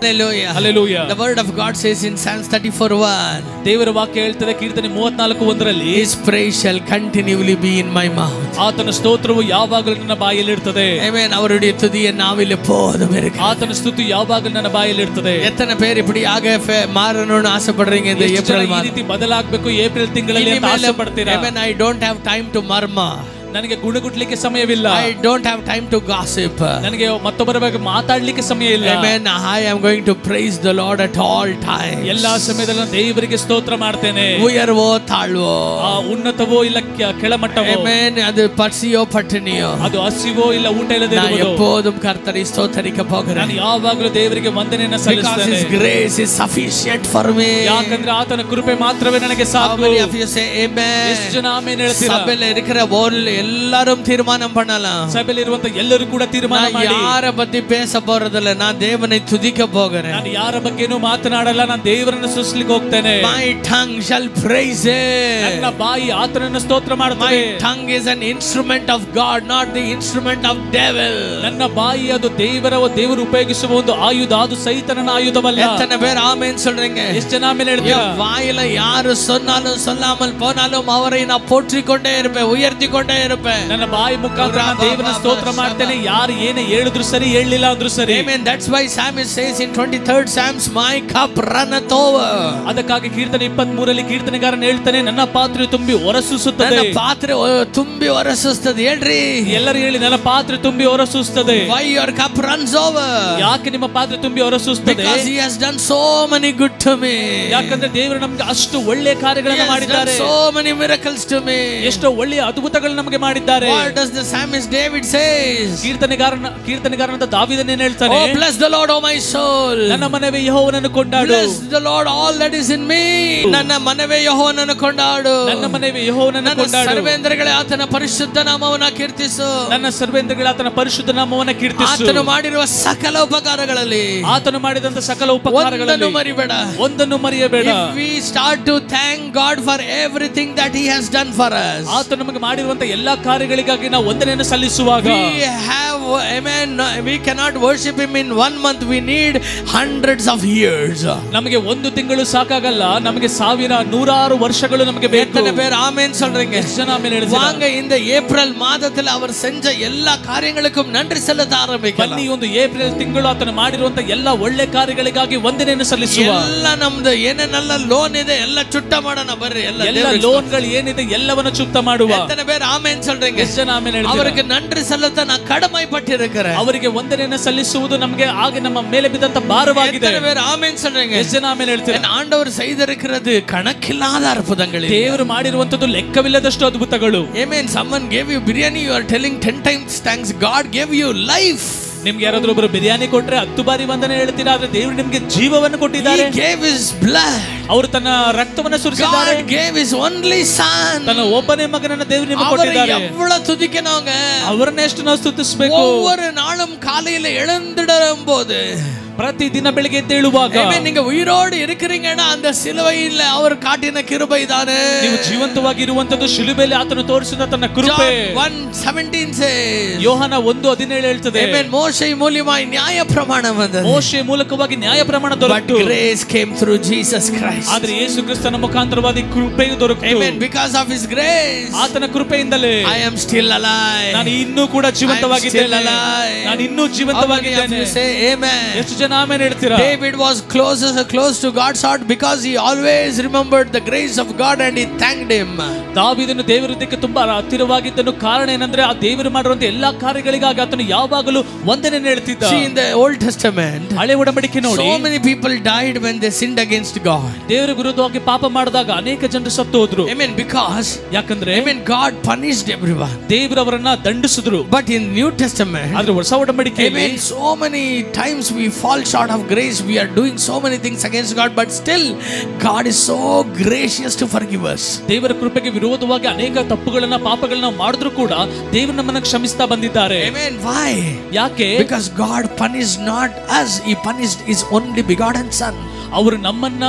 Hallelujah. Hallelujah. The word of God says in Psalms 34:1. ದೇವರ ವಾಕ್ಯ ಹೇಳ್ತದೆ ಕೀರ್ತನೆ 34:1ರಲ್ಲಿ His praise shall continually be in my mouth. ಆತನ ಸ್ತೋತ್ರವು ಯಾವಾಗಲೂ ನನ್ನ ಬಾಯಲ್ಲಿ ಇರ್ತದೆ. Amen. அவருடைய துதியை நாவில் எப்போதும் இருக்கு. ಆತನ ಸ್ತುತಿ ಯಾವಾಗಲೂ ನನ್ನ ಬಾಯಲ್ಲಿ ಇರ್ತದೆ. எத்தனை பேர் இப்படியாக மாறணும்னு ஆசைப்படுறீங்க இந்த ஏப்ரல் மாதம்? ಈ ರೀತಿ ಬದಲಾಗಬೇಕು ಏಪ್ರಿಲ್ ತಿಂಗಳಲ್ಲಿ ಅಂತ ಆಸೆ ಪಡ್ತೀರಾ? Amen. I don't have time to murmur. ನನಗೆ ಗುಣಗುಟ್ಲಿಕ್ಕೆ ಸಮಯವಿಲ್ಲ. I don't have time to gossip. ನನಗೆ ಮತ್ತೊಬ್ಬರ ಬಗ್ಗೆ ಮಾತಾಡಲಿಕ್ಕೆ ಸಮಯ ಇಲ್ಲ. Amen. I am going to praise the Lord at all times. ಎಲ್ಲಾ ಸಮಯದಲ್ಲೂ ದೇವರಿಗೆ ಸ್ತೋತ್ರ ಮಾಡ್ತೇನೆ. ಉಯರ್ವೋ ತಾಳ್ವೋ, ಉನ್ನತವೋ ಇಲ್ಲ ಕೆಳಮಟ್ಟವೋ, Amen. ಅದು ಪಸಿಯೋ ಪಟ್ಟಣಿಯೋ, ಅದು ಹಸಿವೋ ಇಲ್ಲ ಊಟ ಇಲ್ಲದೆ ಇರುವುದು, ನಾನು எப்போதும் கர்த்தரை ஸ்தோத்தரிக்க போகிறேன். ನಾನು ಯಾವಾಗಲೂ ದೇವರಿಗೆ ವಂದನೆಯನ್ನು ಸಲ್ಲಿಸುತ್ತೇನೆ. Because His grace is sufficient for me. ಯಾಕಂದ್ರೆ ಆತನ ಕೃಪೆ ಮಾತ್ರವೇ ನನಗೆ ಸಾಕು. How many of you say amen? ಎಷ್ಟು ಜನ ಆಮೆನ್ ಹೇಳ್ತೀರಾ? ಸಭೆಯಲ್ಲಿ இருக்கிற எல்லாரும் தீர்மானம் பண்ணலாம். ಸಭೆಯಲ್ಲಿ ಇರುವಂತ ಎಲ್ಲರೂ ಕೂಡ ತೀರ್ಮಾನ ಮಾಡಿ, ಯಾರ ಬಗ್ಗೆ பேச போறதில்ல, நான் தேவனை துதிக்க போகிறேன். ನಾನು ಯಾರ ಬಗ್ಗೆನೂ ಮಾತನಾಡಲ್ಲ, ನಾನು ದೇವರನ್ನು ಸ್ತುತಿಸಲಿಕ್ಕೆ ಹೋಗ್ತೇನೆ. My tongue shall praise Him. ನನ್ನ ಬಾಯಿ ಆತನನ್ನು ಸ್ತೋತ್ರ ಮಾಡುತ್ತದೆ. My tongue is an instrument of God, not the instrument of devil. ನನ್ನ ಬಾಯಿ ಅದು ದೇವರು ಉಪಯೋಗಿಸುವ ಒಂದು ಆಯುಧ, ಅದು ಸೈತಾನನ ಆಯುಧವಲ್ಲ. எத்தனை பேர் ஆமென் சொல்றீங்க? ಎಷ್ಟು ಜನ ಆಮೆನ್ ಹೇಳ್ತೀರಾ? வாயில யாரு சொன்னாலும் சொல்லாமல் போனாலும் அவரை நான் போற்றிக் கொண்டே இருப்பேன், உயர்த்திக் கொண்டே இருப்பேன். ನನ್ನ ಬಾಯಿ ಮುಖಾಂತರ ನಾನು ದೇವರನ್ನ ಸ್ತೋತ್ರ ಮಾಡ್ತೇನೆ. ಯಾರು ಏನೇ ಹೇಳಿದ್ರು ಸರಿ, ಹೇಳಿಲ್ಲ ಅಂದ್ರೂ ಸರಿ. Amen. That's why Psalmist says in 23rd Psalms, my cup runneth over. ಅದಕ್ಕಾಗಿ ಕೀರ್ತನೆ 23ರಲ್ಲಿ ಕೀರ್ತನೆಗಾರನು ಹೇಳ್ತಾನೆ, ನನ್ನ ಪಾತ್ರೆ ತುಂಬಿ ಹೊರಸೂಸುತ್ತದೆ. ನನ್ನ ಪಾತ್ರೆ ತುಂಬಿ ಹೊರಸೂಸುತ್ತದೆ. ಹೇಳ್ರಿ ಎಲ್ಲರೂ ಹೇಳಿ, ನನ್ನ ಪಾತ್ರೆ ತುಂಬಿ ಹೊರಸೂಸುತ್ತದೆ. Why your cup runs over? ಯಾಕೆ ನಿಮ್ಮ ಪಾತ್ರೆ ತುಂಬಿ ಹೊರಸೂಸುತ್ತದೆ? Because He has done so many good to me. ಯಾಕಂದ್ರೆ ದೇವರು ನಮಗೆ ಅಷ್ಟು ಒಳ್ಳೆಯ ಕಾರ್ಯಗಳನ್ನು ಮಾಡಿದ್ದಾರೆ. So many miracles to me. ಎಷ್ಟೋ ಒಳ್ಳೆಯ ಅದ್ಭುತಗಳನ್ನು ನಮಗೆ ಮಾಡಿದ್ದಾರೆ. What does the psalmist David says? ಕೀರ್ತನೆಗಾರನಾದ ದಾವೀದನು ಏನು ಹೇಳ್ತಾನೆ? Oh, bless the Lord, oh my soul. ನನ್ನ ಮನವೇ ಯೆಹೋವನನ್ನು ಕೊಂಡಾಡು. Bless the Lord, all that is in me. ನನ್ನ ಮನವೇ ಯೆಹೋವನನ್ನು ಕೊಂಡಾಡು. ನನ್ನ ಮನವೇ ಯೆಹೋವನನ್ನು ಕೊಂಡಾಡು. ಸರ್ವೇಂದ್ರಗಳೇ ಆತನ ಪರಿಶುದ್ಧ ನಾಮವನ್ನು ಕೀರ್ತಿಸು. ನನ್ನ ಸರ್ವೇಂದ್ರಗಳೇ ಆತನ ಪರಿಶುದ್ಧ ನಾಮವನ್ನು ಕೀರ್ತಿಸು. ಆತನು ಮಾಡಿರುವ ಸಕಲ ಉಪಕಾರಗಳಲ್ಲಿ, ಆತನು ಮಾಡಿದಂತ ಸಕಲ ಉಪಕಾರಗಳಲ್ಲಿ ಒಂದನ್ನು ಮರೆಯಬೇಡ. If we start to thank God for everything that He has done for us, ಆತನು ನಮಗೆ ಮಾಡಿರುವಂತ ಎಲ್ಲಾ ಕಾರ್ಯಗಳಿಗಾಗಿ ನಾವು ವಂದನೆಯನ್ನು ಸಲ್ಲಿಸುವಾಗ, we cannot worship Him in 1 month. We need hundreds of years. ನಮಗೆ ಒಂದು ತಿಂಗಳು ಸಾಕಾಗಲ್ಲ, ನಮಗೆ ಸಾವಿರ ನೂರಾರು ವರ್ಷಗಳು ನಮಗೆ ಬೇಕು. எத்தனை பேர் ஆமென் சொல்றீங்க? வாங்க இந்த ஏப்ரல் மாதத்துல அவர் செஞ்ச எல்லா காரியங்களுக்கும் நன்றி செலுத்த ஆரம்பிக்கலாம். ಬನ್ನಿ ಒಂದು ಏಪ್ರಿಲ್ ತಿಂಗಳು ಆತನು ಮಾಡಿರುವಂತ ಎಲ್ಲಾ ಒಳ್ಳೆ ಕಾರ್ಯಗಳಿಗಾಗಿ ವಂದನೆಯನ್ನು ಸಲ್ಲಿಸುವ. ಎಲ್ಲ ನಮ್ದು ಏನೇನೆಲ್ಲ ಲೋನ್ ಇದೆ ಎಲ್ಲ ಚುಟ್ಟ ಮಾಡೋಣ ಬರ್ರಿ. ಎಲ್ಲ ಲೋನ್ಗಳು ಏನಿದೆ ಎಲ್ಲವನ್ನ ಚುಕ್ತ ಮಾಡುವ. எத்தனை பேர் ஆமென் சொல்றீங்க? ಎಷ್ಟು ಜನ ಆಮೆನ್ ಹೇಳ್ತೀರಾ? ಅವರಿಗೆ நன்றி செலுத்த நான் கடமைப்பட்டிருக்கிறேன். ಅವರಿಗೆ ವಂದನೆಯನ್ನು ಸಲ್ಲಿಸುವುದು ನಮಗೆ ಆಗ ನಮ್ಮ ಮೇಲೆ ಬಿದ್ದಂತ ಭಾರವಾಗಿದೆ. எத்தனை பேர் ஆமென் சொல்றீங்க? ಎಷ್ಟು ಜನ ಆಮೆನ್ ಹೇಳ್ತೀರಾ? ஆண்டவர் செய்திருக்கிறது கணக்கில்லாத அற்புதங்கள். ದೇವರು ಮಾಡಿರುವಂತದ್ದು ಲೆಕ್ಕವಿಲ್ಲದಷ್ಟು ಅದ್ಭುತಗಳು. Amen. Someone gave you biryani, you are telling 10 times thanks. God gave you life. ನಿಮ್ಗೆ ಯಾರಾದ್ರೂ ಒಬ್ಬರು ಬಿರಿಯಾನಿ ಕೊಟ್ರೆ 10 ಬಾರಿ ವಂದನೆ ಹೇಳ್ತೀರಾ, ಆದ್ರೆ ದೇವರು ನಿಮ್ಗೆ ಜೀವವನ್ನು ಕೊಟ್ಟಿದ್ದಾರೆ. He gave His blood. ಅವರು ತನ್ನ ರಕ್ತವನ್ನು ಸುರಿಸಿದ್ದಾರೆ. God gave His only son. ತನ್ನ ಒಬ್ಬನೇ ಮಗನನ್ನು ದೇವರು ನಿಮಗೆ ಕೊಟ್ಟಿದ್ದಾರೆ. எவ்வளவு துதிக்கணுங்க, ಅವರನ್ನ ಎಷ್ಟು ನಾವು ಸ್ತುತಿಸಬೇಕು. ஒவ்வொரு நாளும் காலையில எழுந்திடும்போது, ಪ್ರತಿದಿನ ಬೆಳಿಗ್ಗೆ ಎದ್ದೇಳುವಾಗ, நீங்க உயிரோடு இருக்கிறீங்கன்னா அந்த சிலுவையில் அவர் காட்டின கிருபை தானே. ನೀವು ಜೀವಂತವಾಗಿ ಇರುವಂತದ್ದು ಶಿಲುಬೆಯಲ್ಲಿ ಆತನು ತೋರಿಸಿದ ತನ್ನ ಕೃಪೆ. 1:17 says, ಯೋಹಾನ 1:17 ಹೇಳ್ತದೆ, ಮೋಶೆ ಮೂಲಕವಾಗಿ ನ್ಯಾಯಪ್ರಮಾಣ ಬಂದದ್ದು. ಮೋಶೆ ಮೂಲಕವಾಗಿ ನ್ಯಾಯಪ್ರಮಾಣ ದೊರಕಿತು. But grace came through Jesus Christ. ಆದರೆ ಯೇಸು ಕ್ರಿಸ್ತನ ಮುಖಾಂತರವಾಗಿ ಕೃಪೆಯು ದೊರಕಿತು. Amen. Because of His grace, ಆತನ ಕೃಪೆಯಿಂದಲೇ I am still alive. ನಾನು ಇನ್ನೂ ಕೂಡ ಜೀವಂತವಾಗಿದ್ದೇನೆ. ನಾನು ಇನ್ನೂ ಜೀವಂತವಾಗಿದ್ದೇನೆ. ಎಷ್ಟು ಜನ ಆಮೆನ್ ಹೇಳ್ತೀರಾ? David was close to God's heart because he always remembered the grace of God and he thanked Him. ದಾವೀದನು ದೇವರದಕ್ಕೆ ತುಂಬಾ ಹತ್ತಿರವಾಗಿದ್ದನು. ಕಾರಣ ಏನಂದ್ರೆ ಆ ದೇವರು ಮಾಡಿರುವಂತ ಎಲ್ಲಾ ಕಾರ್ಯಗಳಿಗಾಗಿ ಆತನು ಯಾವಾಗಲೂ ವಂದನೆಯನ್ನು ಹೇಳ್ತಿದ್ದ. See, in the Old Testament, ಹಳೆ ಒಡಂಬಡಿಕೆ ನೋಡಿ, so many people died when they sinned against God. ದೇವರ ವಿರುದ್ಧವಾಗಿ ಪಾಪ ಮಾಡಿದಾಗ ಅನೇಕ ಜನರು ಸತ್ತು ಹೋದ್ರು. Amen. Because, ಯಾಕಂದ್ರೆ God punished everyone. ದೇವರು ಅವರನ್ನ ದಂಡಿಸಿದ್ರು. But in New Testament, ಆದ್ರೆ ಹೊಸ ಒಡಂಬಡಿಕೆಯಲ್ಲಿ so many times we fall short of grace. We are doing so many things against God, but still God is so gracious to forgive us. ದೇವರ ಕೃಪೆಗೆ ವಿರೋಧವಾಗಿ ಅನೇಕ ತಪ್ಪುಗಳನ್ನ ಪಾಪಗಳನ್ನ ಮಾಡಿದ್ರು ಕೂಡ ದೇವರು ನಮ್ಮನ್ನ ಕ್ಷಮಿಸ್ತಾ ಬಂದಿದ್ದಾರೆ. Amen. Why? ಯಾಕೆ? Because God punished not us, He punished His only begotten Son. ಅವರು ನಮ್ಮನ್ನ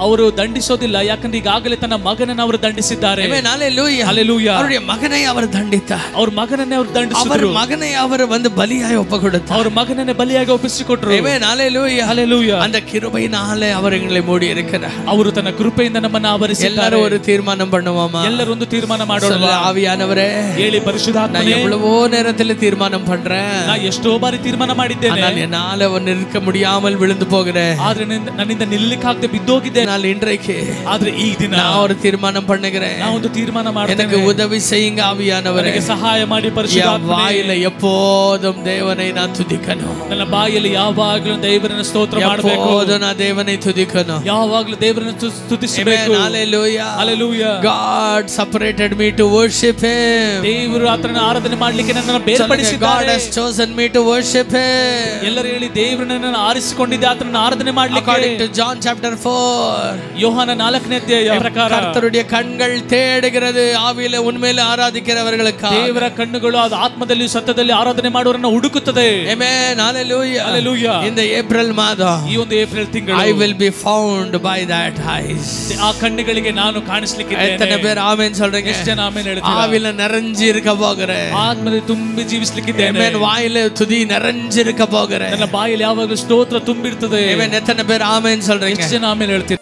ಅವರು ದಂಡಿಸೋದಿಲ್ಲ, ಯಾಕಂದ್ರೆ ಈಗಾಗಲೇ ತನ್ನ ಮಗನನ್ನ ಅವರು ದಂಡಿಸಿದ್ದಾರೆ. Amen. Hallelujah. Hallelujah. அவருடைய மகனை அவர் தண்டித்தார். ಅವ್ರ ಮಗನನ್ನೇ ಅವರು அவர் ದಂಡಿಸಿದ್ರು. மகனை அவர் வந்து பலியாய் ஒப்புக்கொடுத்தார். ಅವ್ರ ಮಗನನ್ನೇ ಬಲಿಯಾಗಿ ಒಪ್ಪಿಸಿಕೊಟ್ರು. Amen. Hallelujah. Hallelujah. அந்த கிருபையினாலே அவர் எங்களை மூடி இருக்கிறார். ಅವರು ತನ್ನ ಕೃಪೆಯಿಂದ ನಮ್ಮನ್ನ ಆವರಿಸಿದ್ದಾರೆ. எல்லாரும் ஒரு தீர்மானம் பண்ணுவோமா? ಎಲ್ಲರೂ ಒಂದು ತೀರ್ಮಾನ ಮಾಡೋಣ. ஆவியானவரே, ಹೇಳಿ ಪರಿಶುದ್ಧಾತ್ಮನೇ, நான் எவ்வளவோ நேரத்தில் தீர்மானம் பண்றேன், நான் ಎಷ್ಟೋ ಬಾರಿ ತೀರ್ಮಾನ ಮಾಡಿದ್ದೇನೆ, ஆனால் என்னால நிற்க முடியாமல் விழுந்து போகிறேன், ಆದ್ರೆ ನನ್ನಿಂದ ನಿಲ್ಲಕ್ಕಾಗದೆ ಬಿದ್ದೋಗಿದ್ದೆ. நான் இன்றைக்கு ಆದ್ರೆ ಈ ದಿನ நான் ஒரு தீர்மானம் பண்ணுகிறேன். நான் ಒಂದು ತೀರ್ಮಾನ ಮಾಡ್ತೇನೆ. எனக்கு உதவி செய்யுங்க ஆவியானவரே. ನನಗೆ ಸಹಾಯ ಮಾಡಿ என் ಪರಿಶುದ್ಧಾತ್ಮನೇ. வாயில எப்போதும் தேவனை நான் துதிக்கணும். ನನ್ನ ಬಾಯಲ್ಲಿ ಯಾವಾಗಲೂ ದೇವರನ್ನ ಸ್ತೋತ್ರ ಮಾಡಬೇಕು. எப்போதும் நான் தேவனை துதிக்கணும். ಯಾವಾಗಲೂ ದೇವರನ್ನ ಸ್ತುತಿಸಬೇಕು. Hallelujah. Hallelujah. God separated me to worship him. ದೇವರು ಆತನನ್ನು ಆರಾಧನೆ ಮಾಡಲಿಕ್ಕೆ ನನ್ನನ್ನು God ಬೇರ್ಪಡಿಸಿದ್ದಾರೆ. has chosen me to worship him. ಎಲ್ಲರೂ ಹೇಳಿ, ದೇವರನ್ನು ನನ್ನನ್ನು ಆರಿಸಿಕೊಂಡಿದ್ದೆ ಆತನನ್ನು ಆರಾಧನೆ ಮಾಡಲಿಕ್ಕೆ. According to John chapter 4, ಯೋಹಾನ 4ನೇ ಅಧ್ಯಾಯ ಪ್ರಕಾರ கர்த்தருடைய கண்கள் தேடுகிறது ஆவியிலே உண்மையிலே ஆராதிக்கிறவர்களுக்கு. ದೇವರ ಕಣ್ಣುಗಳು ಅದು ಆತ್ಮದಲ್ಲಿ ಸತ್ಯದಲ್ಲಿ ಆರಾಧನೆ ಮಾಡುವವರನ್ನು ಹುಡುಕುತ್ತದೆ. Amen. Hallelujah. Hallelujah. In the April ಮಾದ, ಈ ಒಂದು ಏಪ್ರಿಲ್ ತಿಂಗಳು, I will be found by that eyes. ಆ ಕಣ್ಣುಗಳಿಗೆ ನಾನು ಕಾಣಿಸಲಿಕ್ಕಿದ್ದೇನೆ. எத்தனை பேர் ஆமென் சொல்றீங்க? ಎಷ್ಟು ಜನ ಆಮೆನ್ ಹೇಳ್ತೀರಾ? ஆவியில நிறைஞ்சு இருக்க போகிறேன். ಆತ್ಮದಲ್ಲಿ ತುಂಬಿ ಜೀವಿಸಲಿಕ್ಕಿದ್ದೇನೆ. Amen. வாயில துதி நிறைஞ்சு இருக்க போகிறேன். ನನ್ನ ಬಾಯಲ್ಲಿ ಯಾವಾಗಲೂ ಸ್ತೋತ್ರ ತುಂಬಿರ್ತದೆ. Amen. எத்தனை பேர் ஆமென் சொல்றீங்க? ಎಷ್ಟು ಜನ ಆಮೆನ್ ಹೇಳ್ತೀರಾ?